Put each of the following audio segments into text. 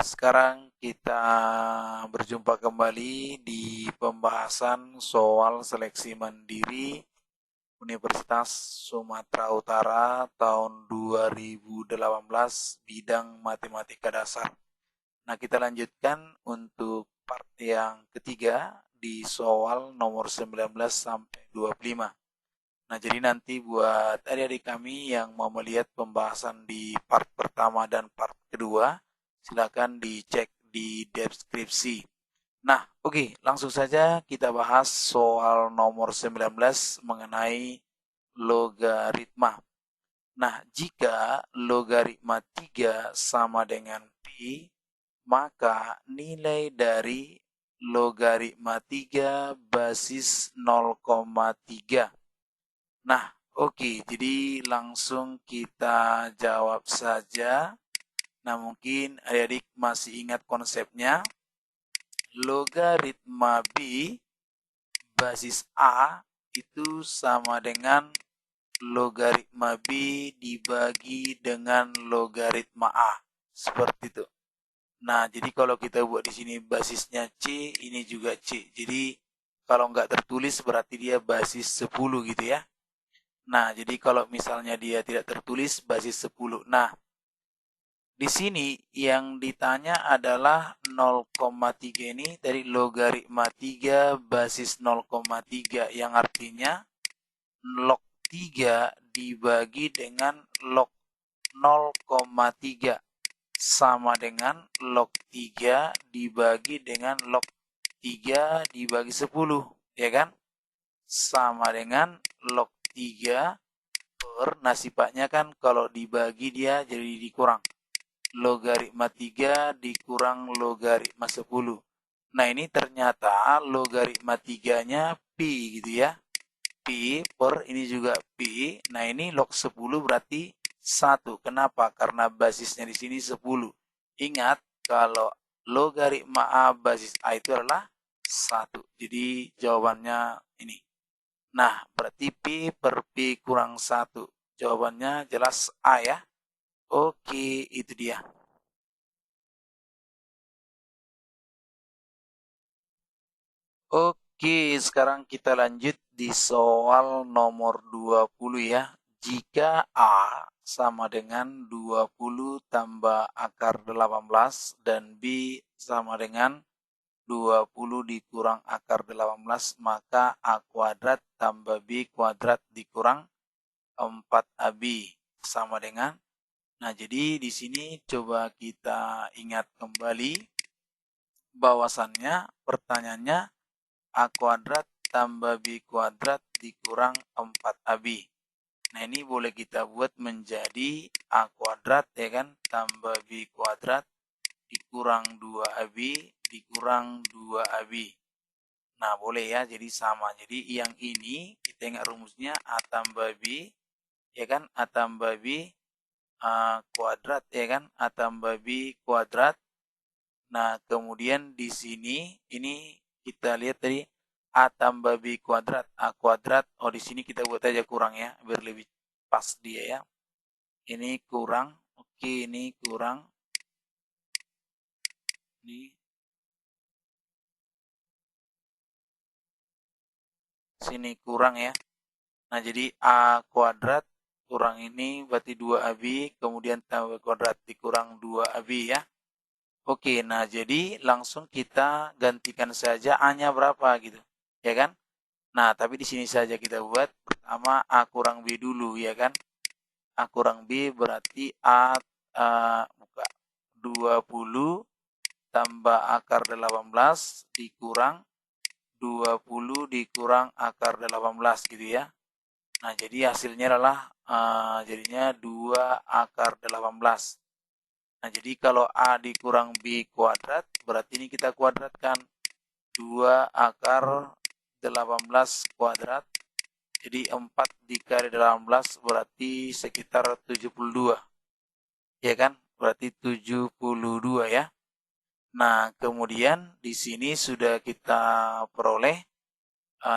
sekarang kita berjumpa kembali di pembahasan soal seleksi mandiri Universitas Sumatera Utara tahun 2018 bidang matematika dasar. Nah, kita lanjutkan untuk part yang ketiga di soal nomor 19 sampai 25. Nah, jadi nanti buat adik-adik kami yang mau melihat pembahasan di part pertama dan part kedua, silakan dicek di deskripsi. Nah, oke, langsung saja kita bahas soal nomor 19 mengenai logaritma. Nah, jika logaritma 3 sama dengan pi, maka nilai dari logaritma 3 basis 0,3. Nah, oke, jadi langsung kita jawab saja. Nah, mungkin adik-adik masih ingat konsepnya. Logaritma B basis A itu sama dengan logaritma B dibagi dengan logaritma A. Seperti itu. Nah, jadi kalau kita buat di sini basisnya C, ini juga C. Jadi kalau nggak tertulis berarti dia basis 10 gitu ya. Nah, jadi kalau misalnya dia tidak tertulis basis 10. Nah, di sini yang ditanya adalah 0,3 ini dari logaritma 3 basis 0,3 yang artinya log 3 dibagi dengan log 0,3 sama dengan log 3 dibagi dengan log 3 dibagi 10, ya kan? Sama dengan log 3 per, nah sifatnya kan kalau dibagi dia jadi dikurang. Logaritma 3 dikurang logaritma 10. Nah ini ternyata logaritma 3-nya pi gitu ya. Pi per ini juga pi. Nah ini log 10 berarti 1. Kenapa? Karena basisnya di sini 10. Ingat kalau logaritma A basis A itu adalah 1. Jadi jawabannya ini. Nah, berarti Pi per Pi kurang 1. Jawabannya jelas A ya. Oke, itu dia. Oke, sekarang kita lanjut di soal nomor 20 ya. Jika A sama dengan 20 tambah akar 18 dan B sama dengan 20 dikurang akar 18, maka A kuadrat tambah B kuadrat dikurang 4AB sama dengan. Nah, jadi di sini coba kita ingat kembali bahwasannya pertanyaannya A kuadrat tambah B kuadrat dikurang 4AB. Nah, ini boleh kita buat menjadi A kuadrat ya kan tambah B kuadrat dikurang 2AB dikurang 2AB. Nah, boleh ya, jadi sama. Jadi yang ini kita ingat rumusnya A tambah B, ya kan, A tambah B kuadrat, ya kan, A tambah B kuadrat. Nah, kemudian di sini, ini kita lihat tadi, A tambah B kuadrat, A kuadrat. Oh, di sini kita buat aja kurang ya, biar lebih pas dia ya. Ini kurang, oke, ini kurang. Ini sini kurang ya. Nah, jadi A kuadrat kurang ini berarti 2AB, kemudian tambah kuadrat dikurang 2AB ya. Oke, nah jadi langsung kita gantikan saja A-nya berapa gitu. Ya kan? Nah, tapi di sini saja kita buat. Pertama A kurang B dulu ya kan? A kurang B berarti A buka 20 tambah akar 18 dikurang 20 dikurang akar 18 gitu ya. Nah, jadi hasilnya adalah jadinya 2 akar 18. Nah, jadi kalau A dikurang B kuadrat, berarti ini kita kuadratkan. 2 akar 18 kuadrat. Jadi 4 dikali 18 berarti sekitar 72. Ya kan? Berarti 72 ya. Nah, kemudian di sini sudah kita peroleh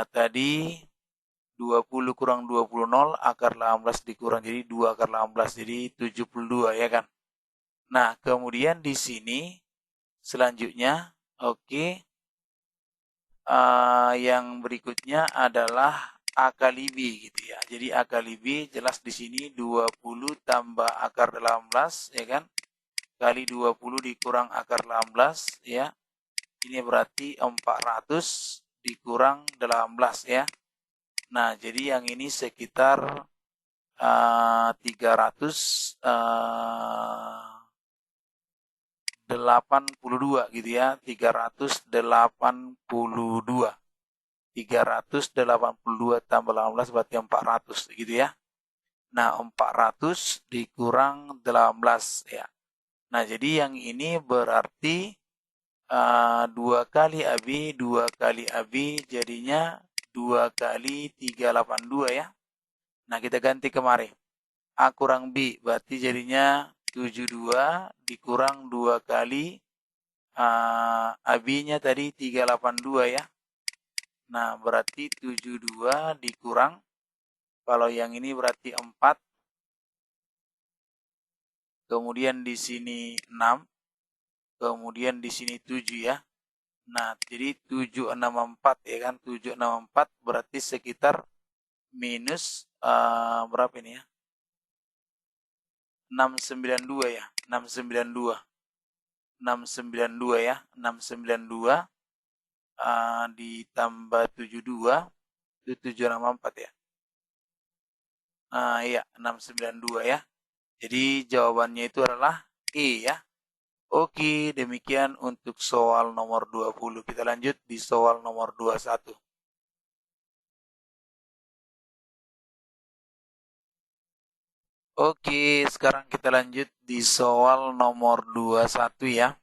tadi 20 kurang 20 0 akar 18 dikurang jadi 2 akar 18 jadi 72 ya kan. Nah, kemudian di sini Selanjutnya, oke. Yang berikutnya adalah A kali B gitu ya. Jadi A kali B jelas di sini 20 tambah akar 18 ya kan. Kali 20 dikurang akar 18 ya. Ini berarti 400 dikurang 18 ya. Nah, jadi yang ini sekitar 382 gitu ya. 382. 382 tambah 18 berarti 400 gitu ya. Nah, 400 dikurang 18 ya. Nah, jadi yang ini berarti 2 kali AB, 2 kali AB jadinya 2 kali 382 ya. Nah, kita ganti kemarin. A kurang B berarti jadinya 72 dikurang 2 kali AB-nya tadi 382 ya. Nah, berarti 72 dikurang, kalau yang ini berarti 4, kemudian di sini 6, kemudian di sini 7 ya. Nah, jadi 764 ya kan, 764 berarti sekitar minus berapa ini ya? 692 ya, 692. 692 ya, 692 ditambah 72 itu 764 ya. Iya, 692 ya. Jadi jawabannya itu adalah E ya. Oke, demikian untuk soal nomor 20. Kita lanjut di soal nomor 21. Oke, sekarang kita lanjut di soal nomor 21 ya.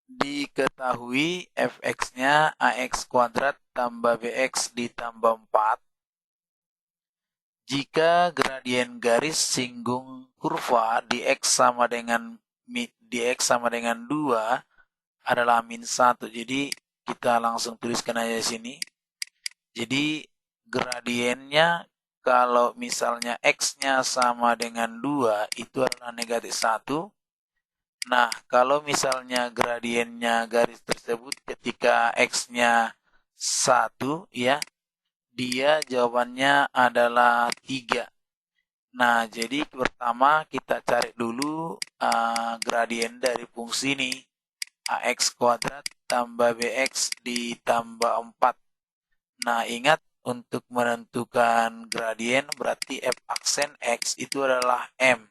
Diketahui fx-nya ax kuadrat tambah bx ditambah 4 jika gradien garis singgung kurva di x sama dengan 2 adalah min 1. Jadi kita langsung tuliskan aja di sini. Jadi gradiennya kalau misalnya x-nya sama dengan 2 itu adalah negatif 1. Nah, kalau misalnya gradiennya garis tersebut ketika x-nya 1 ya, dia jawabannya adalah 3. Nah, jadi pertama kita cari dulu gradien dari fungsi ini. Ax kuadrat tambah bx ditambah 4. Nah, ingat untuk menentukan gradien berarti f aksen x itu adalah m.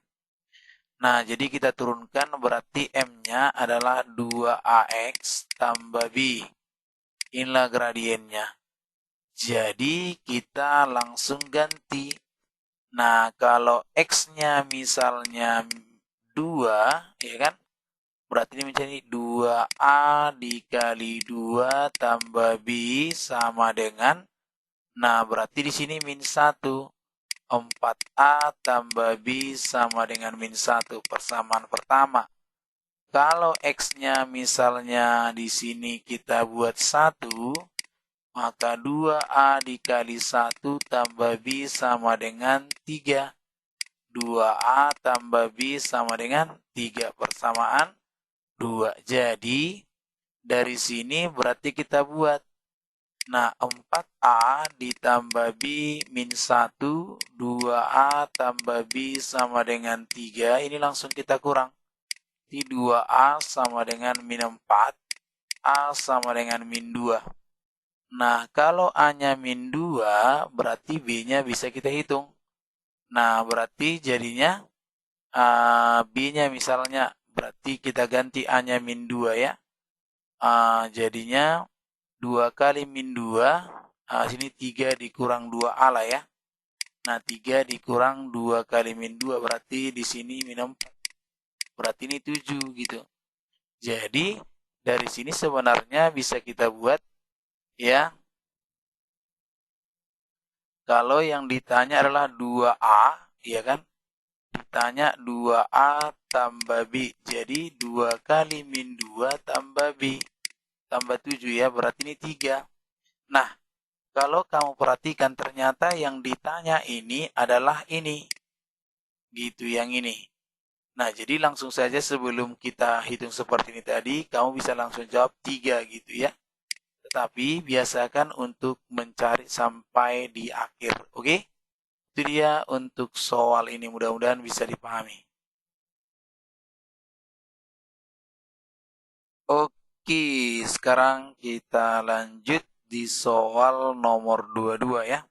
Nah, jadi kita turunkan berarti m-nya adalah 2ax tambah b. Inilah gradiennya. Jadi kita langsung ganti. Nah, kalau x-nya misalnya 2, ya kan? Berarti ini menjadi 2a dikali 2 tambah b sama dengan, nah berarti di sini min 1. 4a tambah b sama dengan min 1. Persamaan pertama. Kalau x-nya misalnya di sini kita buat 1, maka 2a dikali 1 tambah b sama dengan 3. 2a tambah b sama dengan 3 persamaan 2. Jadi dari sini berarti kita buat. Nah, 4a ditambah b min 1, 2a tambah b sama dengan 3. Ini langsung kita kurang. Di 2a sama dengan min 4, a sama dengan min 2. Nah, kalau a-nya min 2, berarti b-nya bisa kita hitung. Nah, berarti jadinya b-nya misalnya, berarti kita ganti a-nya min 2 ya. Jadinya 2 kali min 2, sini 3 dikurang 2a lah ya. Nah, 3 dikurang 2 kali min 2, berarti di sini min 4. Berarti ini 7 gitu. Jadi, dari sini sebenarnya bisa kita buat ya. Kalau yang ditanya adalah 2a, ya kan? Ditanya 2a tambah b. Jadi 2 kali min 2 tambah b. Tambah 7 ya, berarti ini 3. Nah, kalau kamu perhatikan ternyata yang ditanya ini adalah ini. Gitu yang ini. Nah, jadi langsung saja sebelum kita hitung seperti ini tadi, kamu bisa langsung jawab 3 gitu ya. Tetapi biasakan untuk mencari sampai di akhir. Oke? Itu dia untuk soal ini. Mudah-mudahan bisa dipahami. Oke, sekarang kita lanjut di soal nomor 22 ya.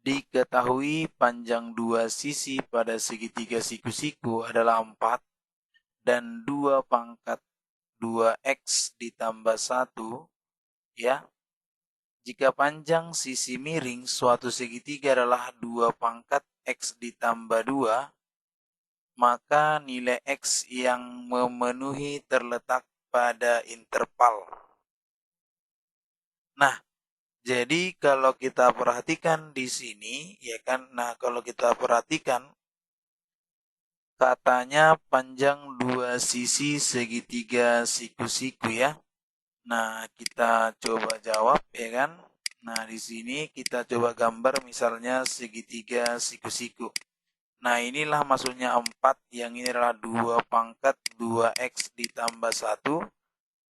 Diketahui panjang dua sisi pada segitiga siku-siku adalah 4 dan 2 pangkat 2x ditambah 1 ya. Jika panjang sisi miring suatu segitiga adalah 2 pangkat x ditambah 2, maka nilai x yang memenuhi terletak pada interval. Nah, jadi kalau kita perhatikan di sini, ya kan, nah kalau kita perhatikan, katanya panjang dua sisi segitiga siku-siku ya. Nah, kita coba jawab ya kan. Nah, di sini kita coba gambar misalnya segitiga siku-siku. Nah, inilah maksudnya 4, yang ini adalah 2 pangkat 2x ditambah 1.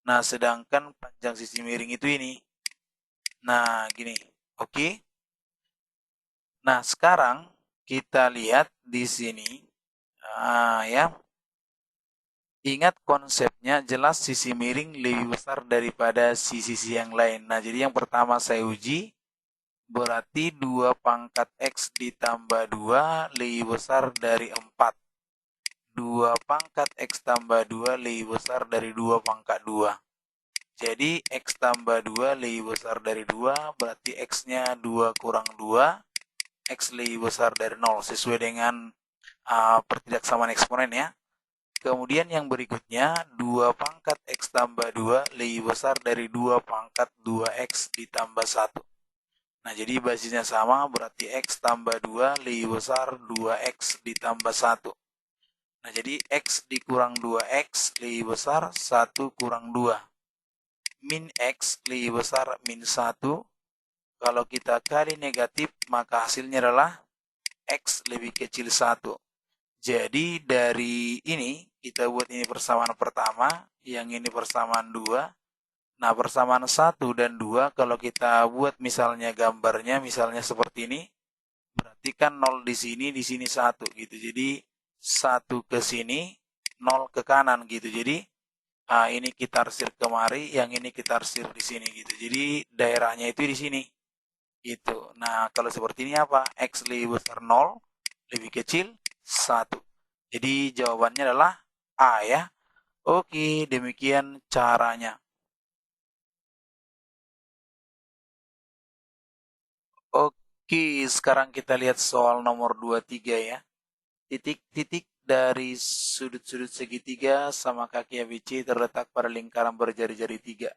Nah, sedangkan panjang sisi miring itu ini. Nah, gini. Oke. Nah, sekarang kita lihat di sini. Nah, ya. Ingat konsepnya, jelas sisi miring lebih besar daripada sisi yang lain. Nah, jadi yang pertama saya uji, berarti 2 pangkat x ditambah 2 lebih besar dari 4. 2 pangkat x tambah 2 lebih besar dari 2 pangkat 2. Jadi x tambah 2 lebih besar dari 2, berarti x-nya 2 kurang 2, x lebih besar dari 0, sesuai dengan pertidaksamaan eksponen ya. Kemudian yang berikutnya, 2 pangkat x tambah 2 lebih besar dari 2 pangkat 2x ditambah 1. Nah, jadi basisnya sama, berarti x tambah 2 lebih besar 2x ditambah 1. Nah, jadi x dikurang 2x lebih besar 1 kurang 2. Min x lebih besar min 1. Kalau kita kali negatif, maka hasilnya adalah x lebih kecil 1. Jadi dari ini, kita buat ini persamaan pertama, yang ini persamaan 2. Nah, persamaan 1 dan 2, kalau kita buat misalnya gambarnya, misalnya seperti ini, berarti kan 0 di sini 1 gitu. Jadi 1 ke sini, 0 ke kanan gitu. Jadi ini kita arsir kemari, yang ini kita arsir di sini gitu. Jadi daerahnya itu di sini gitu. Nah, kalau seperti ini apa? X lebih besar 0, lebih kecil 1. Jadi jawabannya adalah A ya. Oke, demikian caranya. Oke, sekarang kita lihat soal nomor 23 ya. Titik-titik dari sudut-sudut segitiga sama kaki ABC terletak pada lingkaran berjari-jari 3.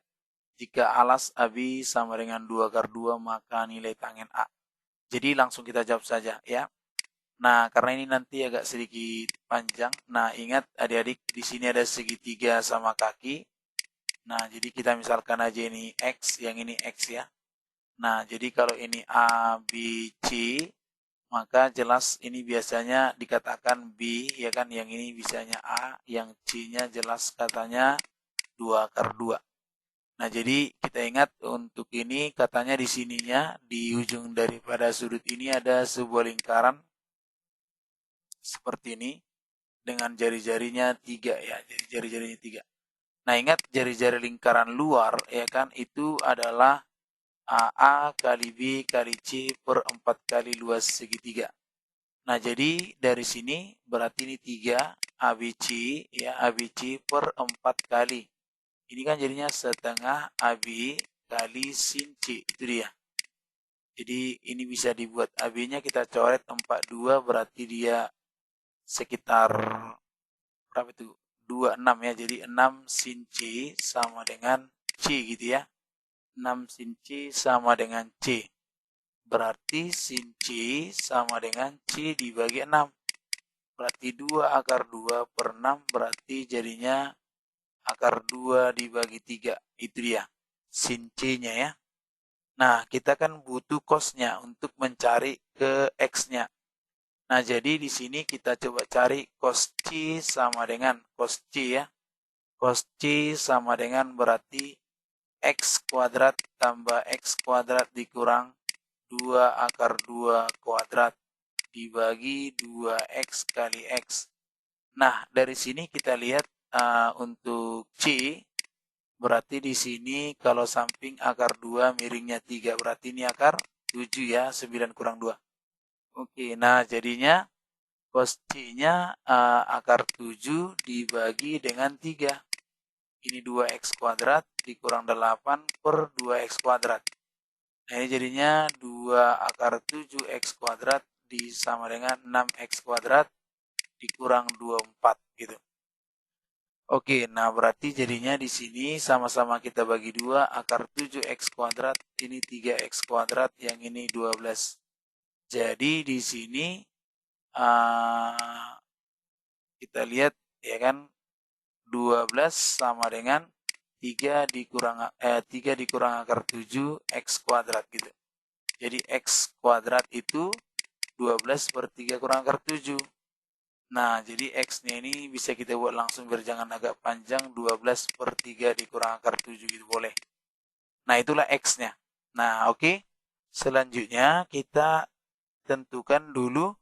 Jika alas AB sama dengan 2 akar 2, maka nilai tangen A. Jadi langsung kita jawab saja ya. Nah, karena ini nanti agak sedikit panjang. Nah, ingat adik-adik, di sini ada segitiga sama kaki. Nah, jadi kita misalkan aja ini X, yang ini X ya. Nah, jadi kalau ini A, B, C, maka jelas ini biasanya dikatakan B, ya kan. Yang ini biasanya A, yang C-nya jelas katanya 2 akar 2. Nah, jadi kita ingat untuk ini katanya di sininya, di ujung daripada sudut ini ada sebuah lingkaran seperti ini dengan jari-jarinya 3 ya, jadi jari-jarinya 3. Nah, ingat jari-jari lingkaran luar ya kan, itu adalah A kali B kali C per 4 kali luas segitiga. Nah, jadi dari sini berarti ini 3 ABC ya, ABC per 4 kali. Ini kan jadinya setengah AB kali sin C, itu dia. Jadi ini bisa dibuat AB-nya kita coret 42, berarti dia sekitar berapa itu? 26 ya. Jadi 6 sin C sama dengan C gitu ya. 6 sin C sama dengan C. Berarti sin C sama dengan C dibagi 6. Berarti 2 akar 2 per 6, berarti jadinya akar 2 dibagi 3. Itu dia sin C-nya ya. Nah, kita kan butuh cos-nya untuk mencari ke X-nya. Nah, jadi di sini kita coba cari cos C sama dengan cos C ya. Cos C sama dengan berarti X kuadrat tambah X kuadrat dikurang 2 akar 2 kuadrat dibagi 2X kali X. Nah, dari sini kita lihat untuk C, berarti di sini kalau samping akar 2 miringnya 3, berarti ini akar 7 ya, 9 kurang 2. Oke, nah jadinya cos C-nya akar 7 dibagi dengan 3. Ini 2x kuadrat dikurang 8 per 2x kuadrat. Nah ini jadinya 2 akar 7x kuadrat sama dengan 6x kuadrat dikurang 24 gitu. Oke, nah berarti jadinya di sini sama-sama kita bagi 2 akar 7x kuadrat, ini 3x kuadrat, yang ini 12. Jadi di sini kita lihat ya kan 12 sama dengan 3 dikurang akar 7 X kuadrat gitu. Jadi X kuadrat itu 12 per 3 kurang akar 7. Nah, jadi X-nya ini bisa kita buat langsung biar jangan agak panjang, 12 per 3 dikurang akar 7 gitu boleh. Nah, itulah X-nya. Nah, oke. Selanjutnya kita tentukan dulu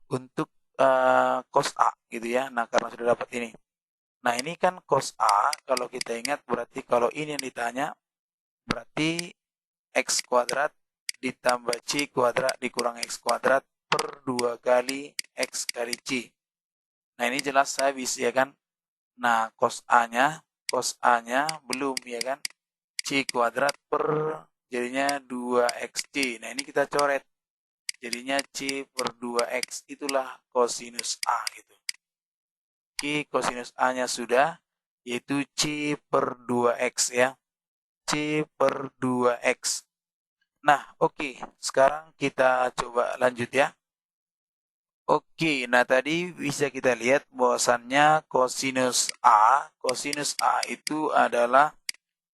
untuk cos A gitu ya. Nah, karena sudah dapat ini. Nah, ini kan cos A, kalau kita ingat berarti kalau ini yang ditanya, berarti X kuadrat ditambah C kuadrat dikurang X kuadrat per 2 kali X kali C. Nah, ini jelas habis ya kan. Nah, cos A-nya belum ya kan. C kuadrat per jadinya 2XC. Nah, ini kita coret. Jadinya C per 2X, itulah kosinus A gitu. Oke, kosinus A-nya sudah, yaitu C per 2X ya. C per 2X. Nah, oke. Sekarang kita coba lanjut ya. Oke, nah tadi bisa kita lihat bahwasannya kosinus A itu adalah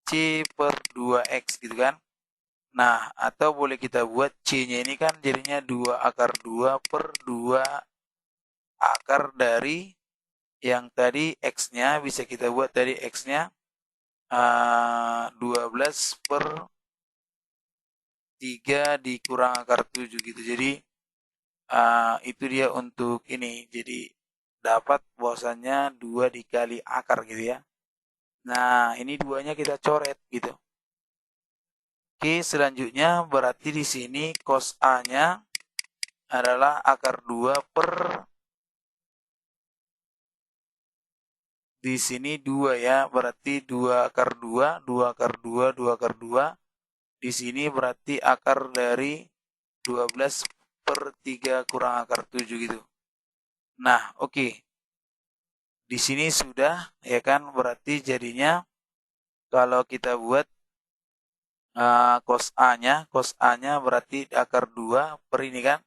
C per 2X gitu kan. Nah, atau boleh kita buat C-nya ini kan jadinya 2 akar 2 per 2 akar dari yang tadi X-nya, bisa kita buat tadi X-nya 12 per 3 dikurang akar 7 gitu. Jadi itu dia untuk ini. Jadi dapat bahwasannya 2 dikali akar gitu ya. Nah, ini duanya kita coret gitu. Oke, selanjutnya berarti di sini cos A-nya adalah akar 2 per di sini 2 ya, berarti 2 akar 2, 2 akar 2, 2 akar 2. Di sini berarti akar dari 12 per 3 kurang akar 7 gitu. Nah, oke. Di sini sudah ya kan, berarti jadinya kalau kita buat cos A-nya berarti akar 2 per ini kan,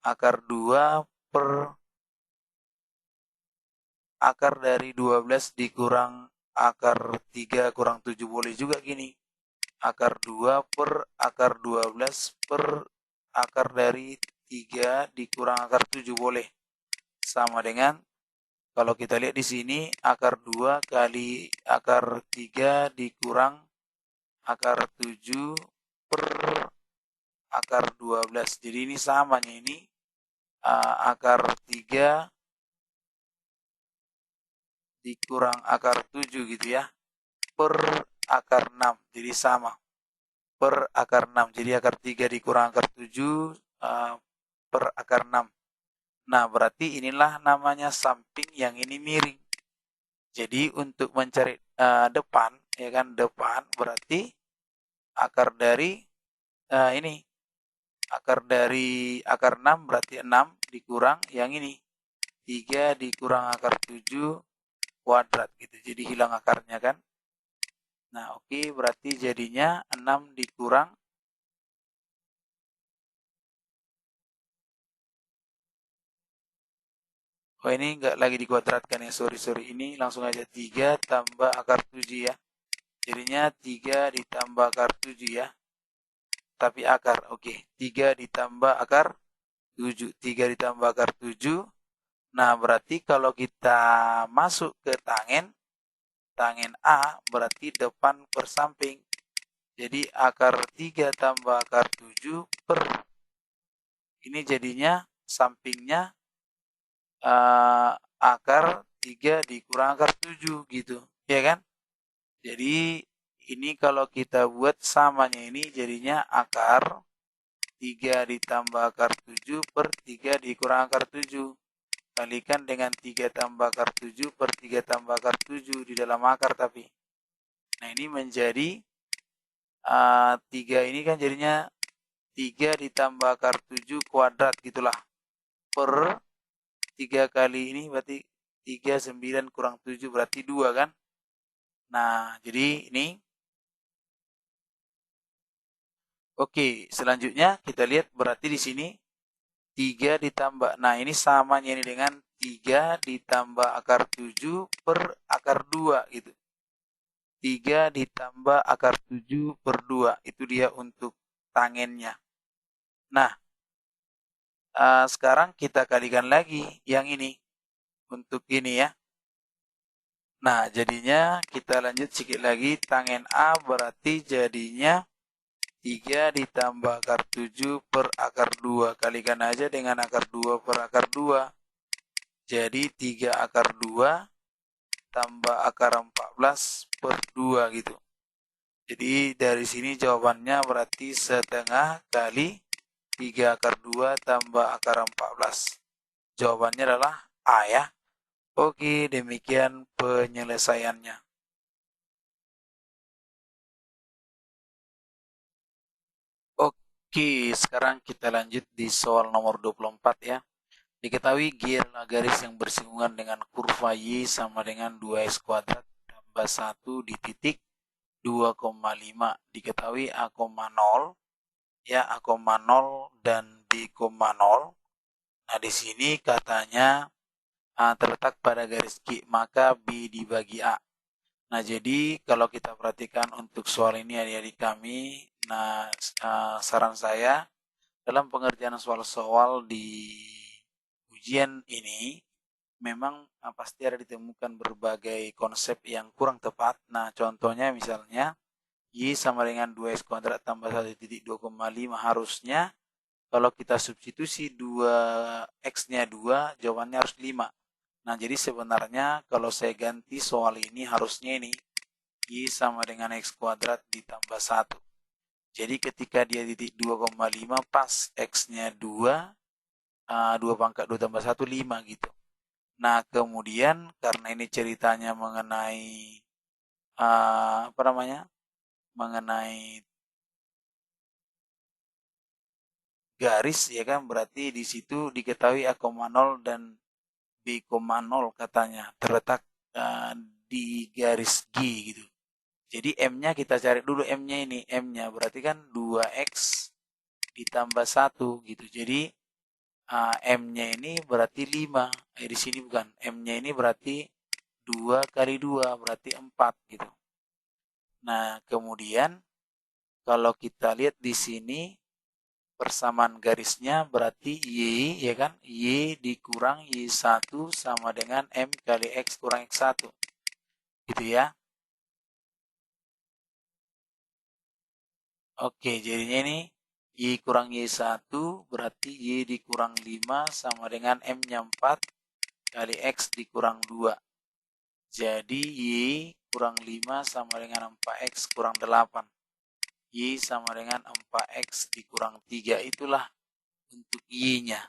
akar 2 per akar dari 12 dikurang akar 3 kurang 7, boleh juga gini. Akar 2 per akar 12 per akar dari 3 dikurang akar 7 boleh. Sama dengan kalau kita lihat di sini akar 2 kali akar 3 dikurang akar 7 per akar 12. Jadi ini samanya ini akar 3 dikurang akar 7 gitu ya, per akar 6. Jadi sama, per akar 6. Jadi akar 3 dikurang akar 7 per akar 6. Nah, berarti inilah namanya samping, yang ini miring. Jadi untuk mencari depan, ya kan, depan berarti akar dari ini, akar dari akar 6 berarti 6 dikurang yang ini, 3 dikurang akar 7 kuadrat gitu. Jadi hilang akarnya kan. Nah, oke, berarti jadinya 6 dikurang ini enggak lagi dikuadratkan ya, sorry. Ini langsung aja 3 tambah akar 7 ya. Jadinya 3 ditambah akar 7 ya. Tapi akar, oke. 3 ditambah akar 7. 3 ditambah akar 7. Nah, berarti kalau kita masuk ke tangen A berarti depan per samping. Jadi akar 3 tambah akar 7 per. Ini jadinya sampingnya akar 3 dikurang akar 7 gitu. Ya kan? Jadi ini kalau kita buat samanya ini jadinya akar 3 ditambah akar 7 per 3 dikurang akar 7. Kalikan dengan 3 tambah akar 7 per 3 tambah akar 7 di dalam akar tapi. Nah ini menjadi 3 ini kan jadinya 3 ditambah akar 7 kuadrat gitulah. Per 3 kali ini berarti 3, 9 kurang 7 berarti 2 kan. Nah jadi ini. Oke, selanjutnya kita lihat berarti di sini 3 ditambah, nah ini samanya ini dengan 3 ditambah akar 7 per akar 2 gitu. 3 ditambah akar 7 per 2, itu dia untuk tangennya. Nah, sekarang kita kalikan lagi yang ini, untuk ini ya. Nah, jadinya kita lanjut sedikit lagi, tangen A berarti jadinya 3 ditambah akar 7 per akar 2. Kalikan aja dengan akar 2 per akar 2. Jadi 3 akar 2 tambah akar 14 per 2 gitu. Jadi dari sini jawabannya berarti setengah kali 3 akar 2 tambah akar 14. Jawabannya adalah A ya. Oke, demikian penyelesaiannya. Oke, sekarang kita lanjut di soal nomor 24 ya. Diketahui garis yang bersinggungan dengan kurva Y sama dengan 2x kuadrat tambah 1 di titik 2,5. Diketahui A, 0 ya, A, 0 dan B, 0. Nah, di sini katanya A terletak pada garis Q, maka B dibagi A. Nah, jadi kalau kita perhatikan untuk soal ini adik-adik kami, nah saran saya dalam pengerjaan soal-soal di ujian ini memang pasti ada ditemukan berbagai konsep yang kurang tepat. Nah, contohnya misalnya Y sama dengan 2x kuadrat tambah 1,2,5 harusnya kalau kita substitusi 2x-nya 2, jawabannya harus 5. Nah, jadi sebenarnya kalau saya ganti soal ini harusnya ini Y sama dengan x kuadrat ditambah 1. Jadi ketika dia titik 2,5 pas x-nya 2, 2 pangkat 2 tambah 1, 5 gitu. Nah, kemudian karena ini ceritanya mengenai mengenai garis ya kan, berarti di situ diketahui A, 0 dan B, 0 katanya terletak di garis G gitu. Jadi M-nya kita cari dulu M-nya ini. M-nya berarti kan 2X ditambah 1 gitu. Jadi M-nya ini berarti 5. Di sini bukan. M-nya ini berarti 2 kali 2 berarti 4 gitu. Nah, kemudian kalau kita lihat di sini persamaan garisnya berarti Y ya kan? Y dikurang Y1 sama dengan M kali X kurang X1. Gitu ya. Oke, jadinya ini Y kurang Y1 berarti Y dikurang 5 sama dengan M-nya 4 kali X dikurang 2. Jadi Y kurang 5 sama dengan 4X kurang 8. Y sama dengan 4X dikurang 3. Itulah untuk Y-nya.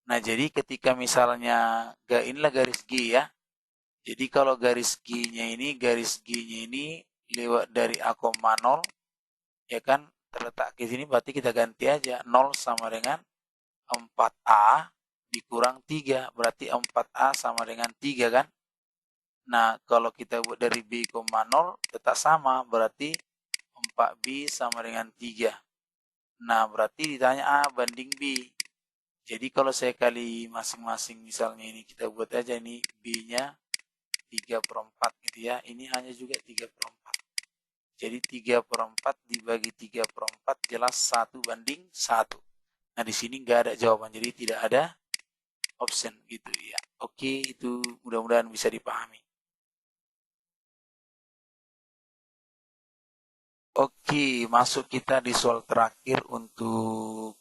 Nah, jadi ketika misalnya inilah garis G ya. Jadi kalau garis G-nya ini lewat dari A, 0 ya kan, terletak di sini berarti kita ganti aja 0 sama dengan 4A dikurang 3 berarti 4A sama dengan 3 kan. Nah, kalau kita buat dari B, 0 tetap sama berarti 4B sama dengan 3. Nah, berarti ditanya A banding B. Jadi kalau saya kali masing-masing misalnya ini kita buat aja ini B-nya 3/4 gitu ya. Ini hanya juga 3/4. Jadi 3/4 dibagi 3/4 jelas 1 banding 1. Nah, di sini nggak ada jawaban, jadi tidak ada option gitu ya. Oke, itu mudah-mudahan bisa dipahami. Oke, masuk kita di soal terakhir untuk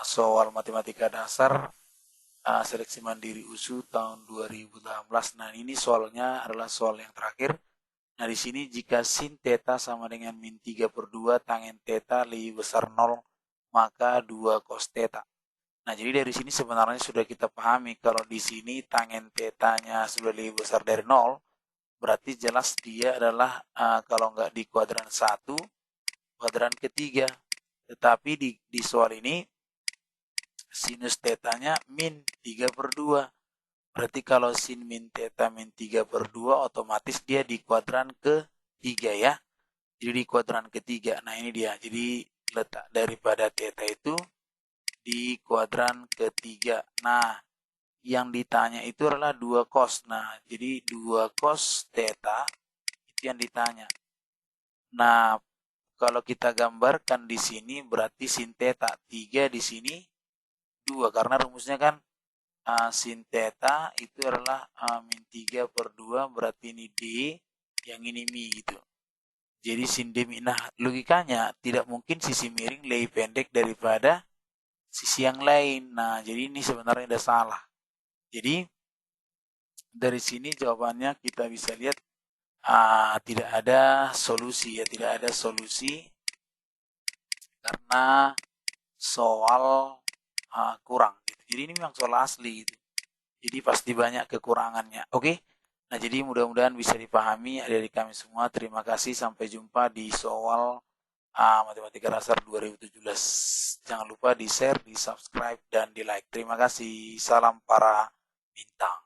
soal matematika dasar seleksi mandiri USU tahun 2018. Nah, ini soalnya adalah soal yang terakhir. Nah, di sini jika sin theta sama dengan min 3 per 2, tangen theta lebih besar 0, maka 2 cos theta. Nah, jadi dari sini sebenarnya sudah kita pahami kalau di sini tangen tetanya sudah lebih besar dari 0, berarti jelas dia adalah kalau nggak di kuadran 1, kuadran ketiga. Tetapi di soal ini sinus tetanya min 3 per 2. Berarti kalau sin min theta min 3 per 2 otomatis dia di kuadran ketiga ya. Jadi di kuadran ketiga. Nah, ini dia. Jadi letak daripada theta itu di kuadran ketiga. Nah, yang ditanya itu adalah 2 cos. Nah, jadi 2 cos theta itu yang ditanya. Nah, kalau kita gambarkan di sini berarti sin theta 3 di sini 2 karena rumusnya kan sin theta itu adalah min 3 per 2 berarti ini D, yang ini mi gitu. Jadi sin D mi. Nah, logikanya tidak mungkin sisi miring lebih pendek daripada sisi yang lain. Nah, jadi ini sebenarnya ada salah. Jadi dari sini jawabannya kita bisa lihat tidak ada solusi ya, tidak ada solusi karena soal kurang gitu. Jadi ini memang soal asli gitu. Jadi pasti banyak kekurangannya. Oke. Nah, jadi mudah-mudahan bisa dipahami adik-adik kami semua. Terima kasih, sampai jumpa di soal Matematika Dasar 2017. Jangan lupa di-share, di-subscribe, dan di-like. Terima kasih. Salam para bintang.